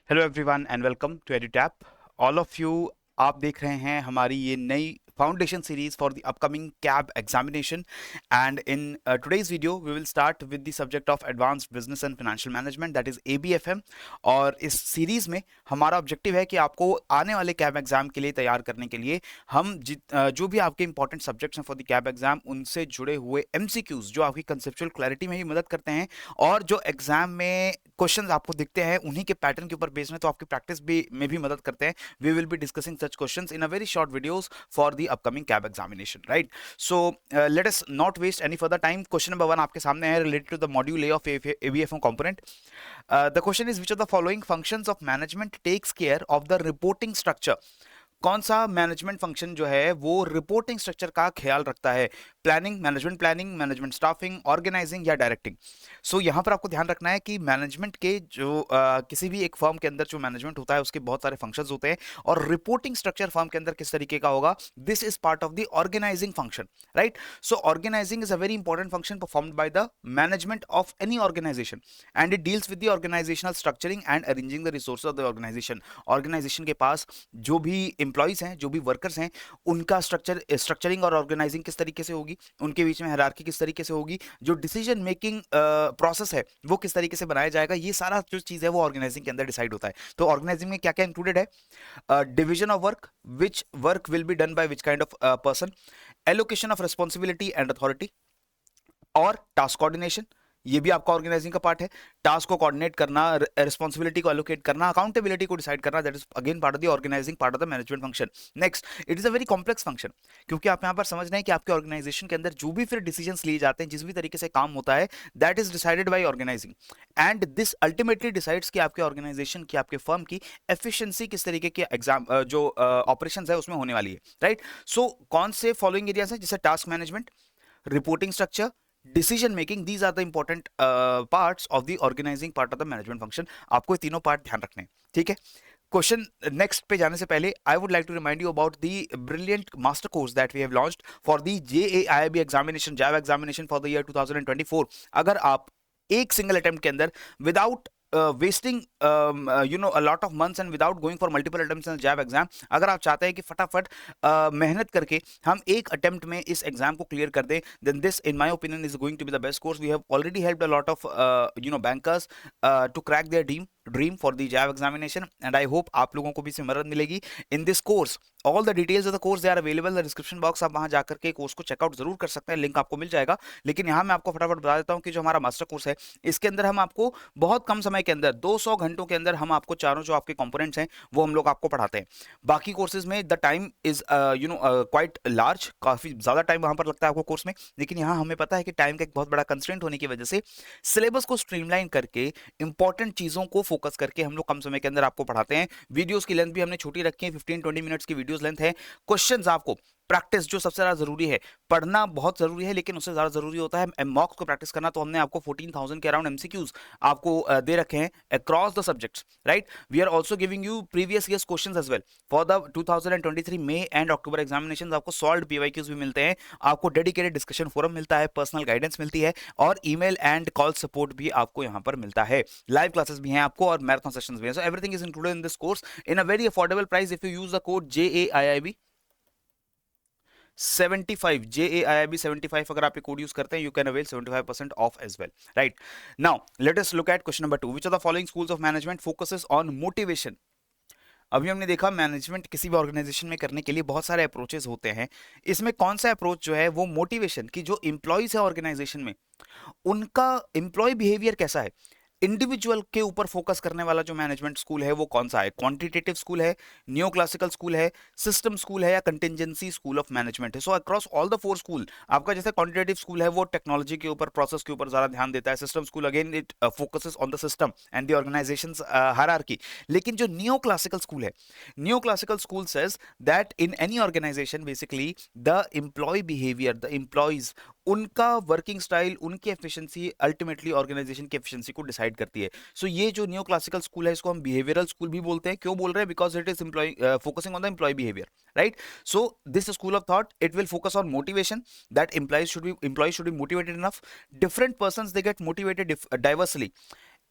Hello everyone and welcome to Edutap. All of you, आप देख रहे हैं हमारी ये नई foundation series for the upcoming CAIIB examination. And in today's video we will start with the subject of advanced business and financial management, that is ABFM. और इस series में हमारा ऑब्जेक्टिव है कि आपको आने वाले कैब एग्जाम के लिए तैयार करने के लिए हम जो भी आपके इंपॉर्टेंट सब्जेक्ट्स हैं फॉर द कैब एग्जाम, उनसे जुड़े हुए एमसीक्यूज जो आपकी कंसेप्चुअल क्लैरिटी में ही मदद करते हैं, और जो एग्जाम में क्वेश्चंस आपको दिखते हैं उन्हीं के पैटर्न के ऊपर बेस्ड है, तो आपकी प्रैक्टिस भी में भी मदद करते हैं। We will be discussing such questions in a very short videos for the upcoming CAIIB examination, right? So let us not waste any further time. Question number 1 आपके सामने है, related to the module A of ABFM component. The question is, which of the following functions of management takes care of the reporting structure? कौन सा management function जो है वो reporting structure का ख्याल रखता है? प्लानिंग, मैनेजमेंट स्टाफिंग, ऑर्गेनाइजिंग या डायरेक्टिंग? सो यहां पर आपको ध्यान रखना है कि मैनेजमेंट के जो किसी भी एक फर्म के अंदर जो मैनेजमेंट होता है उसके बहुत सारे फंक्शंस होते हैं, और रिपोर्टिंग स्ट्रक्चर फर्म के अंदर किस तरीके का होगा, this is part of the organizing function, right? So organizing is a very important function performed by the management of any organization, and it deals with the organizational structuring and arranging the resources of the organization. Organization के पास जो भी employees हैं, जो भी workers हैं, उनका structuring और ऑर्गेनाइजिंग किस तरीके से होगी, उनके बीच में हायरार्की किस तरीके से होगी, जो डिसीजन मेकिंग प्रोसेस है वो किस तरीके से बनाया जाएगा, ये सारा जो चीज है वो ऑर्गेनाइजिंग के अंदर डिसाइड होता है। तो ऑर्गेनाइजिंग में क्या क्या इंक्लूडेड है? Division of work, which work will be done by which kind of person, allocation of responsibility and authority, और टास्क कोऑर्डिनेशन, ये भी आपका ऑर्गेनाइजिंग का पार्ट है। टास्क को कोऑर्डिनेट करना, रिस्पॉन्सिबिलिटी को एलोकेट करना, अकाउंटेबिलिटी को डिसाइड करना, that is again part of the organizing part of the management function. Next, it is a very complex function, क्योंकि आप यहां पर समझ रहे हैं कि आपके ऑर्गेनाइजेशन के अंदर जो भी फिर डिसीजंस लिए जाते हैं, जिस भी तरीके से काम होता है, that is decided by organizing, and this ultimately decides कि आपके ऑर्गेनाइजेशन की, आपके फर्म की एफिशिएंसी किस तरीके के एग्जाम जो ऑपरेशन है उसमें होने वाली है, राइट? सो कौन से फॉलोइंग एरियाज हैं, जैसे task management, reporting structure, decision making, these are the important parts of the organizing part of the management function. आपको ये तीनों पार्ट ध्यान रखने हैं, ठीक है? क्वेश्चन नेक्स्ट पे जाने से पहले I would like to remind you about the brilliant master course that we have launched for the JAIIB examination, JAIIB examination for the year 2024। अगर आप एक सिंगल अटेम्प्ट के अंदर, without wasting a lot of months and without going for multiple attempts in the JAB exam, अगर आप चाहते हैं कि फटाफट मेहनत करके हम एक अटेम्प्ट में इस एग्जाम को क्लियर कर दें, then this in my opinion is going to be the best course. We have already helped a lot of bankers to crack their dream for the JAB examination, and I hope आप लोगों को भी इसमें मदद मिलेगी in this course. All the details of the course they are available in the description box. आप वहां जाकर के कोर्स को चेकआउट जरूर कर सकते हैं, लिंक आपको मिल जाएगा। लेकिन यहाँ मैं आपको फटाफट बता देता हूँ कि जो हमारा मास्टर कोर्स है, इसके अंदर हम आपको बहुत कम समय के अंदर 200 घंटों के अंदर हम आपको चारों जो आपके कंपोनेंट्स हैं वो हम लोग आपको पढ़ाते हैं। बाकी कोर्सेज में the time is quite large, काफी ज्यादा टाइम वहां पर लगता है आपको कोर्स में, लेकिन यहाँ हमें पता है कि टाइम का एक बहुत बड़ा कंस्ट्रेंट होने की वजह से सिलेबस को स्ट्रीमलाइन करके इंपॉर्टेंट चीजों को फोकस करके हम लोग कम समय के अंदर आपको पढ़ाते हैं। वीडियोस की लेंथ भी हमने छोटी रखी है, 15-20 मिनट्स की वीडियोस लेंथ है। क्वेश्चंस आपको प्रैक्टिस जो सबसे ज्यादा जरूरी है, पढ़ना बहुत जरूरी है, लेकिन उससे ज्यादा जरूरी होता है मॉक्स को प्रैक्टिस करना। तो हमने आपको 14,000 के अराउंड एमसीक्यूज आपको दे रखे हैं across the subjects, right? We are also giving you previous years questions as well for the 2023 May and October examinations. आपको सॉल्व्ड पीवाईक्यूज भी मिलते हैं, आपको डेडिकेटेड डिस्कशन फोरम मिलता है, पर्सनल गाइडेंस मिलती है, और ईमेल एंड कॉल सपोर्ट भी आपको यहाँ पर मिलता है। लाइव क्लासेस भी हैं आपको, और मैराथन सेशंस भी हैं। So everything is included in this course in a very affordable price if you use the code JAIIB 75, JAIIB 75, अगर आप ये कोड यूज करते हैं, you can avail 75% of as well, right? Now let us look at question number 2, which of the following schools of management focuses on motivation? अभी हमने देखा management किसी भी ऑर्गेनाइजेशन में करने के लिए बहुत सारे अप्रोचेस होते हैं, इसमें कौन सा अप्रोच जो है वो मोटिवेशन की, जो इंप्लॉइज है ऑर्गेनाइजेशन में, उनका इंप्लॉय बिहेवियर कैसा है, इंडिविजुअल के ऊपर फोकस करने वाला जो मैनेजमेंट स्कूल है वो कौन सा है? क्वांटिटेटिव स्कूल है, नियो क्लासिकल स्कूल है, सिस्टम स्कूल है, या कंटिजेंसी स्कूल ऑफ मैनेजमेंट है? सो अक्रॉस ऑल द 4 स्कूल, आपका जैसे क्वांटिटेटिव स्कूल है वो टेक्नोलॉजी के ऊपर, प्रोसेस के ऊपर ज्यादा ध्यान देता है। System school again it focuses on the system and the organization's hierarchy. लेकिन जो नियो क्लासिकल स्कूल है, neo classical school says that in any organization basically the employee behaviour, the employees, उनका वर्किंग स्टाइल, उनकी efficiency ultimately organization की efficiency को decide करती है। सो ये जो न्यू क्लासिकल स्कूल है इसको हम बिहेवियरल स्कूल भी बोलते हैं। क्यों बोल रहे हैं? Because it is focusing on the employee behaviour, right? So this school of thought it will focus on motivation, that employees should be motivated enough. Different persons they get motivated diversely.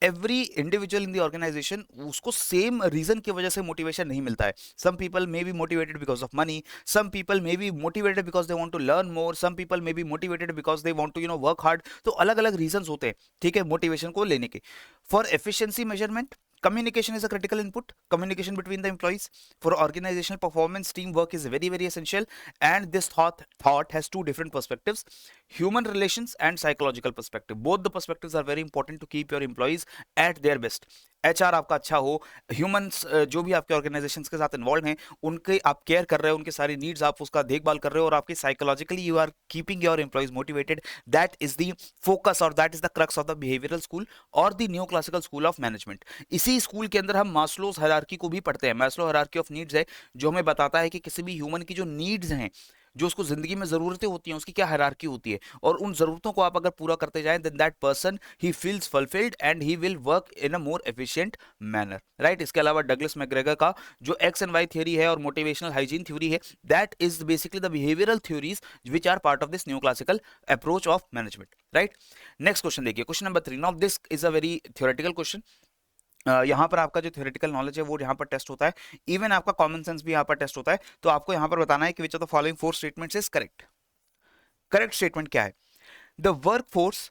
Every individual in the organization उसको same reason की वजह से motivation नहीं मिलता है. Some people may be motivated because of money, some people may be motivated because they want to learn more, some people may be motivated because they want to work hard. तो अलग अलग reasons होते हैं, ठीक है, motivation को लेने के. For efficiency measurement, communication is a critical input. Communication between the employees for organizational performance, teamwork is very very essential. And this thought has two different perspectives: human relations and psychological perspective. Both the perspectives are very important to keep your employees at their best. HR आपका अच्छा हो, humans जो भी आपके organisation के साथ involve हैं उनके आप केयर कर रहे हो, उनके सारी नीड्स आप उसका देखभाल कर रहे हो, और आपकी psychologically you are keeping your employees motivated. That is the focus और that is the crux of the behavioural school और the neoclassical school of management. इसी स्कूल के अंदर हम मास्लोस हायरार्की को भी पढ़ते हैं. मास्लो हायरार्की ऑफ नीड्स है जो हमें बताता है कि किसी भी ह्यूमन की जो नीड्स हैं, जो उसको जिंदगी में जरूरतें होती हैं, उसकी क्या हायरार्की होती है, और उन जरूरतों को आप अगर पूरा करते जाएं then that person he feels fulfilled and he will work in a more efficient manner. Right. इसके अलावा डगलस मैकग्रेगर का जो एक्स एंड वाई थ्योरी है और मोटिवेशनल हाइजीन थ्योरी है, that is basically the behavioural theories which are part of this neoclassical approach of management. Right. Next question देखिए, question number 3. Now this is a very theoretical question. यहाँ पर आपका जो theoretical knowledge है वो यहाँ पर टेस्ट होता है, इवन आपका कॉमन सेंस भी यहाँ पर टेस्ट होता है. तो आपको यहाँ पर बताना है कि which of the following 4 statements is correct. Correct statement क्या है? The workforce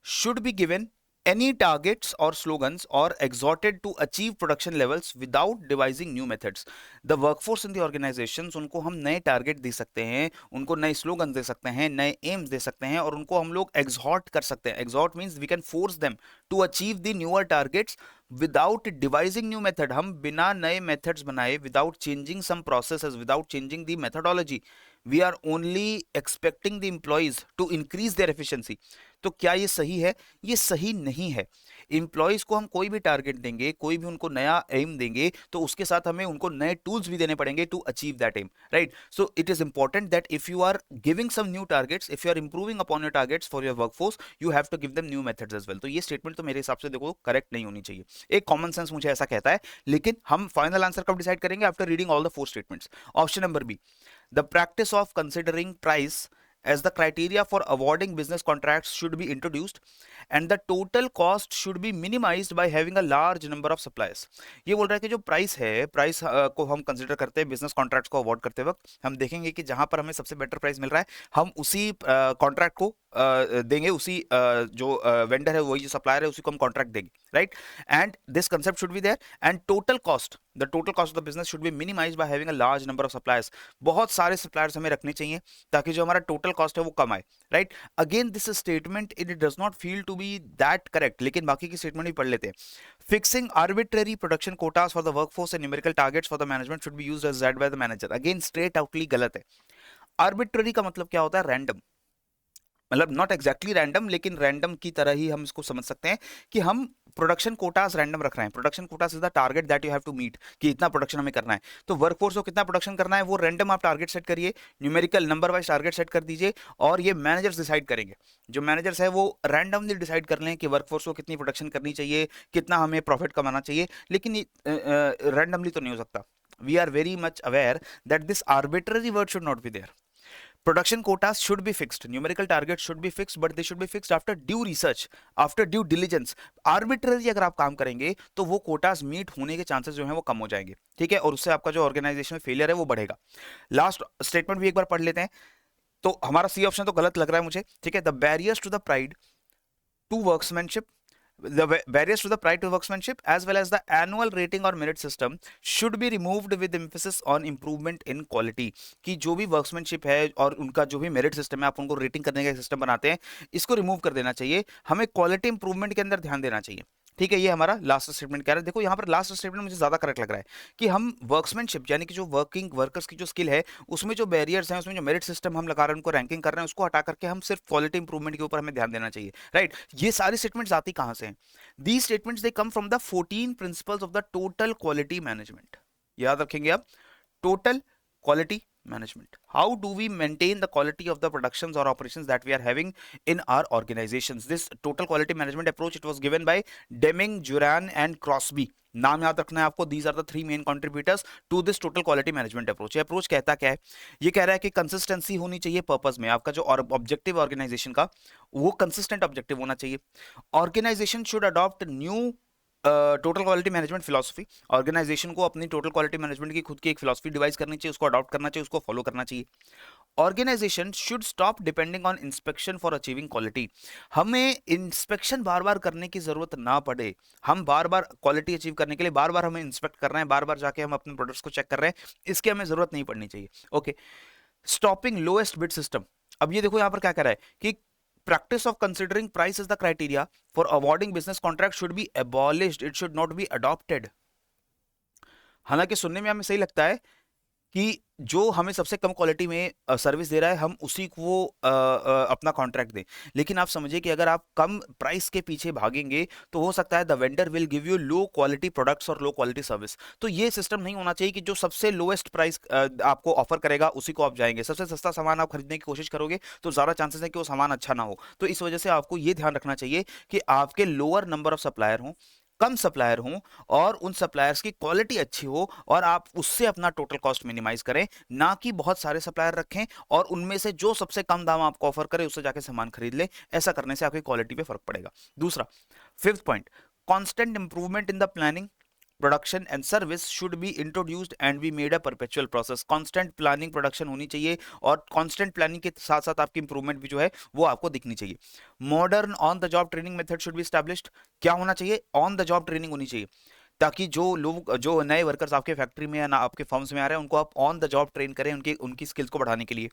should be given any targets or slogans or exhorted to achieve production levels without devising new methods. The workforce in the organizations, उनको हम नए target दे सकते हैं, उनको नए slogan दे सकते हैं, नए एम्स दे सकते हैं, और उनको हम लोग exhort कर सकते हैं. Exhort means we can force them to achieve the newer targets without devising new method. हम बिना नए methods बनाए, without changing some processes, without changing the methodology, we are only expecting the employees to increase their efficiency. तो क्या ये सही है? ये सही नहीं है. इंप्लॉइज को हम कोई भी टारगेट देंगे, कोई भी उनको नया एम देंगे, तो उसके साथ हमें उनको नए टूल्स भी देने पड़ेंगे to achieve that them. Right. So it is important that if you are giving some new targets, if you are improving upon your targets for your workforce, you have to give them new methods as well. तो ये statement तो मेरे हिसाब से देखो correct नहीं होनी चाहिए. एक कॉमन सेंस मुझे ऐसा कहता है, लेकिन हम फाइनल आंसर कब डिसाइड करेंगे? After reading all the 4 statements. Option number B, the practice of considering price as the criteria for awarding business contracts should be introduced and the total cost should be minimized by having a large number of suppliers. ये बोल रहा है कि जो price है, price को हम consider करते हैं बिजनेस कॉन्ट्रैक्ट्स को अवार्ड करते वक्त. हम देखेंगे कि जहां पर हमें सबसे बेटर प्राइस मिल रहा है, हम उसी कॉन्ट्रैक्ट को देंगे, उसी जो वेंडर है, वही जो सप्लायर है, उसी को हम कॉन्ट्रैक्ट देंगे. Right. And this concept should be there and total cost, the total cost of the business should be minimized by having a large number of suppliers. बहुत सारे सप्लायर्स हमें रखने चाहिए ताकि जो हमारा टोटल कॉस्ट है वो कम आए. Right. Again this statement it does not feel to be that correct, लेकिन बाकी की स्टेटमेंट भी पढ़ लेते हैं. Fixing arbitrary production quotas for the workforce and numerical targets for the management should be used as dead by the manager. Again straight outly गलत है. Arbitrary का मतलब क्या होता है? रैंडम. मतलब नॉट एग्जैक्टली रैंडम, लेकिन रैंडम की तरह ही हम इसको समझ सकते हैं कि हम प्रोडक्शन कोटास रैंडम रख रहे हैं. Production quotas is the target that you have to meet, कि इतना प्रोडक्शन हमें करना है. तो वर्कफोर्स को कितना प्रोडक्शन करना है वो रैंडम आप टारगेट सेट करिए, numerical number wise target set कर दीजिए, और ये मैनेजर्स डिसाइड करेंगे. जो मैनेजर्स है वो रैंडमली डिसाइड कर लें कि वर्कफोर्स को कितनी प्रोडक्शन करनी चाहिए, कितना हमें प्रॉफिट कमाना चाहिए, लेकिन रैंडमली तो नहीं हो सकता. We are very much aware that this arbitrary word should not be there. Production quotas should be fixed, numerical targets should be fixed, but they should be fixed after due research, after due diligence. Arbitrarily अगर आप काम करेंगे तो वो quotas meet होने के chances जो हैं वो कम हो जाएंगे. ठीक है, और उससे आपका जो ऑर्गेनाइजेशनल फेलियर है वो बढ़ेगा. लास्ट स्टेटमेंट भी एक बार पढ़ लेते हैं. तो हमारा सी ऑप्शन तो गलत लग रहा है मुझे. ठीक है. The barriers to the pride to workmanship, the barriers to the pride to workmanship as well as the annual rating or merit system should be removed with emphasis on improvement in quality. कि जो भी workmanship है और उनका जो भी merit system है, आप उनको रेटिंग करने का सिस्टम बनाते हैं, इसको रिमूव कर देना चाहिए. हमें क्वालिटी इंप्रूवमेंट के अंदर ध्यान देना चाहिए. ठीक है, ये हमारा लास्ट स्टेटमेंट कह रहा है. देखो यहाँ पर लास्ट स्टेटमेंट मुझे ज्यादा करेक्ट लग रहा है कि हम वर्कमैनशिप यानी कि जो वर्किंग वर्कर्स की जो स्किल है, उसमें जो बैरियर्स हैं, उसमें जो मेरिट सिस्टम हम लगा रहे हैं, उनको रैंकिंग कर रहे हैं, उसको हटा करके हम सिर्फ क्वालिटी इंप्रूवमेंट के ऊपर हमें ध्यान देना चाहिए. राइट. ये सारी स्टेटमेंट्स आती कहाँ से हैं? These statements they come from the 14 principles of the total quality management. याद रखेंगे आप, total quality management. How do we maintain the quality of the productions or operations that we are having in our organizations? This total quality management approach, it was given by Deming, Juran and Crosby. नाम याद रखना है आपको, these are the 3 main contributors to this total quality management approach. ये approach कहता क्या है? ये कह रहा है कि कंसिस्टेंसी होनी चाहिए पर्पस में, आपका जो ऑब्जेक्टिव ऑर्गेनाइजेशन का वो कंसिस्टेंट ऑब्जेक्टिव होना चाहिए। Organization should adopt new total quality management philosophy. Organization को अपनी टोटल क्वालिटी मैनेजमेंट की खुद की एक फिलॉसफी डिवाइस करनी चाहिए, उसको अडॉप्ट करना चाहिए, उसको फॉलो करना चाहिए। Organization should stop depending on inspection for achieving quality. हमें इंस्पेक्शन बार बार करने की जरूरत ना पड़े, हम बार बार क्वालिटी अचीव करने के लिए बार बार हमें इंस्पेक्ट कर रहे हैं, बार बार जाके हम अपने प्रोडक्ट्स को चेक कर रहे हैं, इसकी हमें जरूरत नहीं पड़नी चाहिए। Okay, stopping lowest bid system. अब ये देखो यहां पर क्या कर रहा है कि practice of considering price as the criteria for awarding business contract should be abolished, it should not be adopted। हालांकि सुनने में हमें सही लगता है कि जो हमें सबसे कम क्वालिटी में सर्विस दे रहा है हम उसी को अपना कॉन्ट्रैक्ट दें, लेकिन आप समझिए कि अगर आप कम प्राइस के पीछे भागेंगे तो हो सकता है the vendor will give you low quality products और लो क्वालिटी सर्विस। तो ये सिस्टम नहीं होना चाहिए कि जो सबसे लोएस्ट प्राइस आपको ऑफर करेगा उसी को आप जाएंगे, सबसे सस्ता सामान आप खरीदने की कोशिश करोगे तो ज़्यादा चांसेस है कि वो सामान अच्छा ना हो। तो इस वजह से आपको ये ध्यान रखना चाहिए कि आपके लोअर नंबर ऑफ सप्लायर हों, कम सप्लायर हों, और उन सप्लायर्स की क्वालिटी अच्छी हो और आप उससे अपना टोटल कॉस्ट मिनिमाइज करें, ना कि बहुत सारे सप्लायर रखें और उनमें से जो सबसे कम दाम आपको ऑफर करे उससे जाके सामान खरीद ले। ऐसा करने से आपकी क्वालिटी पे फर्क पड़ेगा। दूसरा, fifth point, constant improvement in the planning production and service should be introduced and be made a perpetual process. Constant planning production होनी चाहिए और कांस्टेंट प्लानिंग के साथ साथ आपकी इंप्रूवमेंट भी जो है वो आपको दिखनी चाहिए। Modern on the job training method should be established. क्या होना चाहिए? ऑन द जॉब ट्रेनिंग होनी चाहिए, ताकि जो लोग, जो नए वर्कर्स आपके फैक्ट्री में या ना आपके फर्म्स में आ रहे हैं, उनको आप ऑन द जॉब ट्रेन करें उनकी स्किल्स को बढ़ाने के लिए।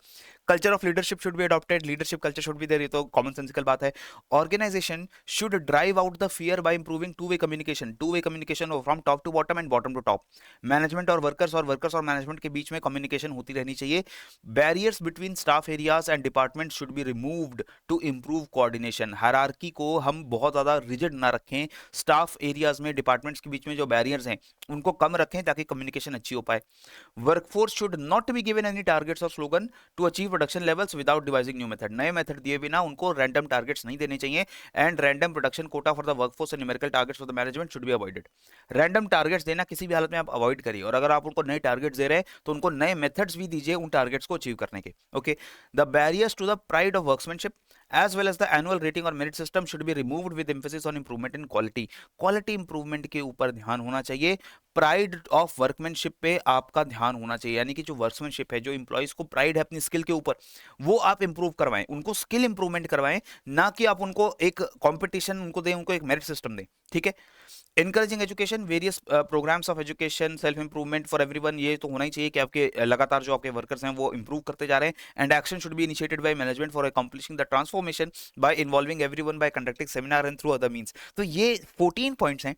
Culture of leadership should be adopted, leadership culture should be there, ये तो कॉमन सेंसिकल बात है। Organisation should drive out the fear by improving two way communication, two way communication from top to bottom and bottom to top. Management और workers और management के बीच में communication होती रहनी चाहिए। Barriers between staff areas and department should be removed to improve coordination. Hierarchy को हम बहुत ज्यादा रिजिड ना रखें, स्टाफ एरियाज में डिपार्टमेंट्स के बीच में जो बैरियर्स हैं उनको कम रखें ताकि कम्युनिकेशन अच्छी हो पाए। Workforce should not be given any targets और slogan to achieve production levels without devising new method. नए मेथड दिए बिना उनको रैंडम टारगेट्स नहीं देने चाहिए। And random production quota for the workforce and numerical targets for the management should be avoided. Random targets देना किसी भी हालत में आप अवॉइड करिए, और अगर आप उनको नए टारगेट्स दे रहे हैं तो उनको नए मेथड्स भी दीजिए उन टारगेट्स को अचीव करने के। Okay, the barriers to the pride of workmanship as well as the annual rating or merit system should be removed with emphasis on improvement in quality। Quality improvement के ऊपर ध्यान होना चाहिए, प्राइड ऑफ वर्कमैनशिप पे आपका ध्यान होना चाहिए, यानी कि जो वर्कमैनशिप है, जो इंप्लॉइज को प्राइड है अपनी स्किल के ऊपर, वो आप इंप्रूव करवाएं, उनको स्किल इंप्रूवमेंट करवाएं, ना कि आप उनको एक कंपटीशन उनको दें, उनको एक मेरिट सिस्टम दें। ठीक है, encouraging education, various programs of education, self improvement for everyone, ये तो होना ही चाहिए कि आपके लगातार जो आपके वर्कर्स हैं वो इंप्रूव करते जा रहे हैं। And action should be initiated by management for accomplishing the transformation bye involving everyone bye conducting seminar and through other means. तो ये 14 पॉइंट्स हैं,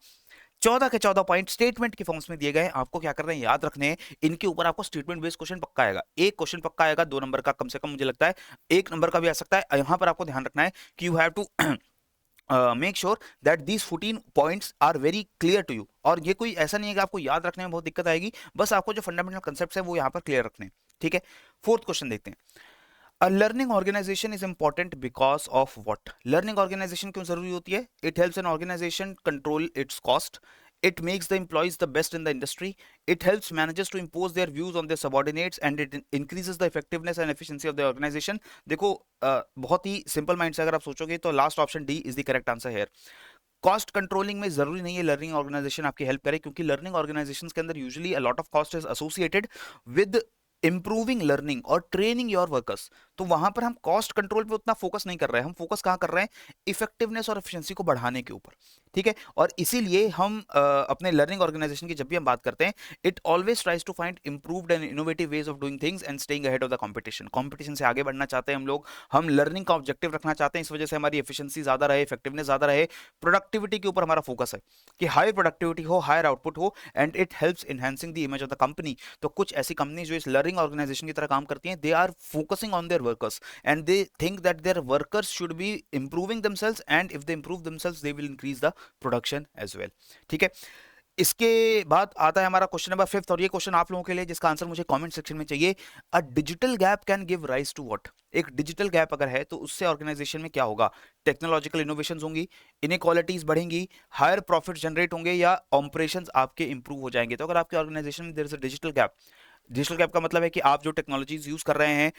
14 के 14 पॉइंट स्टेटमेंट के फॉर्म्स में दिए गए हैं। आपको क्या करना है, याद रखने हैं, इनके ऊपर आपको स्टेटमेंट बेस्ड क्वेश्चन पक्का आएगा। एक क्वेश्चन पक्का आएगा 2 नंबर का, कम से कम मुझे लगता है 1 नंबर का भी आ सकता है। यहां पर आपको ध्यान रखना है कि you have to make sure that these 14 points are very clear to you. और ये कोई ऐसा नहीं है कि आपको याद रखने में बहुत दिक्कत आएगी, बस आपको जो फंडामेंटल कंसेप्ट्स है वो यहाँ पर क्लियर रखने हैं। ठीक है, फोर्थ क्वेश्चन देखते हैं। A learning organization is important because of what? Learning organization क्यों जरूरी होती है? It helps an organization control its cost. It makes the employees the best in the industry. It helps managers to impose their views on their subordinates and it increases the effectiveness and efficiency of the organization. देखो बहुत ही simple mind से अगर आप सोचोगे तो last option D is the correct answer here. Cost controlling में जरूरी नहीं है लर्निंग ऑर्गेनाइजेशन आपकी हेल्प करे, क्योंकि लर्निंग ऑर्गेनाइजेशन के अंदर usually a lot of cost is associated with improving learning और ट्रेनिंग योर वर्कर्स। तो वहां पर हम कॉस्ट कंट्रोल पे उतना फोकस नहीं कर रहे हैं, हम फोकस कहां कर रहे हैं, इफेक्टिवनेस और एफिशिएंसी को बढ़ाने के ऊपर। ठीक है, और इसीलिए हम अपने लर्निंग ऑर्गेनाइजेशन की जब भी हम बात करते हैं, it always tries to find improved and innovative ways of doing things and staying ahead of the competition. Competition से आगे बढ़ना चाहते हैं हम लोग, हम लर्निंग का ऑब्जेक्टिव रखना चाहते हैं, इस वजह से हमारी एफिशिएंसी ज्यादा रहे, इफेक्टिवनेस ज्यादा रहे, प्रोडक्टिविटी के ऊपर हमारा फोकस है कि हाई प्रोडक्टिविटी हो, हायर आउटपुट हो, and it helps enhancing the image of the company. तो कुछ ऐसी कंपनी जो इस लर्निंग ऑर्गेनाइजेशन की तरह काम करती हैं, they are focusing on their workers and they think that their workers should be improving themselves, and if they improve themselves they will increase the production as well. ठीक है, इसके बाद आता है हमारा क्वेश्चन नंबर 5 और ये क्वेश्चन आप लोगों के लिए जिसका आंसर मुझे कमेंट सेक्शन में चाहिए। A digital gap can give rise to what? एक डिजिटल गैप अगर है तो उससे ऑर्गेनाइजेशन में क्या होगा? टेक्नोलॉजिकल इनोवेशंस होंगी, इनइक्वालिटीज बढ़ेंगी, हायर प्रॉफिट जनरेट होंगे, या ऑपरेशंस आपके इंप्रूव हो जाएंगे। तो अगर आपके ऑर्गेनाइजेशन में there is a digital gap, digital gap का मतलब है कि आप जो टेक्नोलॉजीज यूज कर रहे हैं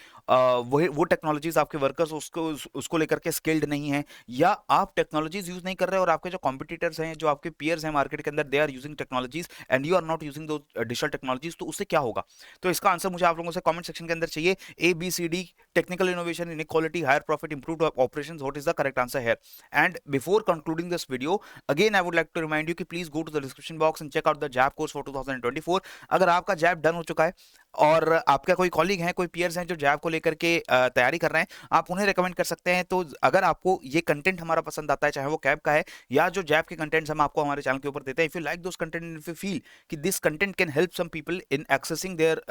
वो टेक्नोलॉजीज आपके वर्कर्स उसको लेकर के स्किल्ड नहीं है, या आप टेक्नोलॉजीज यूज नहीं कर रहे और आपके जो कॉम्पिटिटर्स हैं, जो आपके पीयर्स हैं मार्केट के अंदर, they are using technologies and you are not using those digital technologies, तो उससे क्या होगा? तो इसका आंसर मुझे आप लोगों से कमेंट सेक्शन के अंदर चाहिए। ABCD, technical innovation, inequality, higher profit, improved operations, what is the correct answer here? And before concluding this video, again I would like to remind you कि please go to the description box and check out the JAIIB course for 2024। अगर आपका जैब done हो चुका है और आपका कोई colleague है, कोई पीयर्स हैं जो जैब को लेकर के तैयारी कर रहे हैं, आप उन्हें रेकमेंड कर सकते हैं। तो अगर आपको ये कंटेंट हमारा पसंद आता है, चाहे वो कैब का है या जो जैब के कंटेंट्स हम आपको हमारे चैनल के ऊपर देते हैं, if you like those content, if you feel कि this content can help some people in accessing their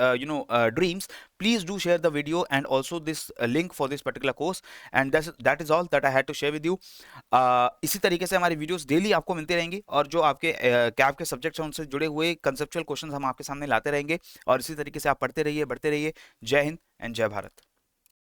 dreams, please do share the video and also this link for this particular course. And that is all that I had to share with you. इसी तरीके से हमारी videos daily आपको मिलती रहेंगी और जो आपके कैब के सब्जेक्ट्स हैं उनसे जुड़े हुए कंसेप्चुअल क्वेश्चंस हम आपके सामने लाते रहेंगे। और इसी तरीके से आप पढ़ते रहिए, बढ़ते रहिए। जय हिंद एंड जय भारत।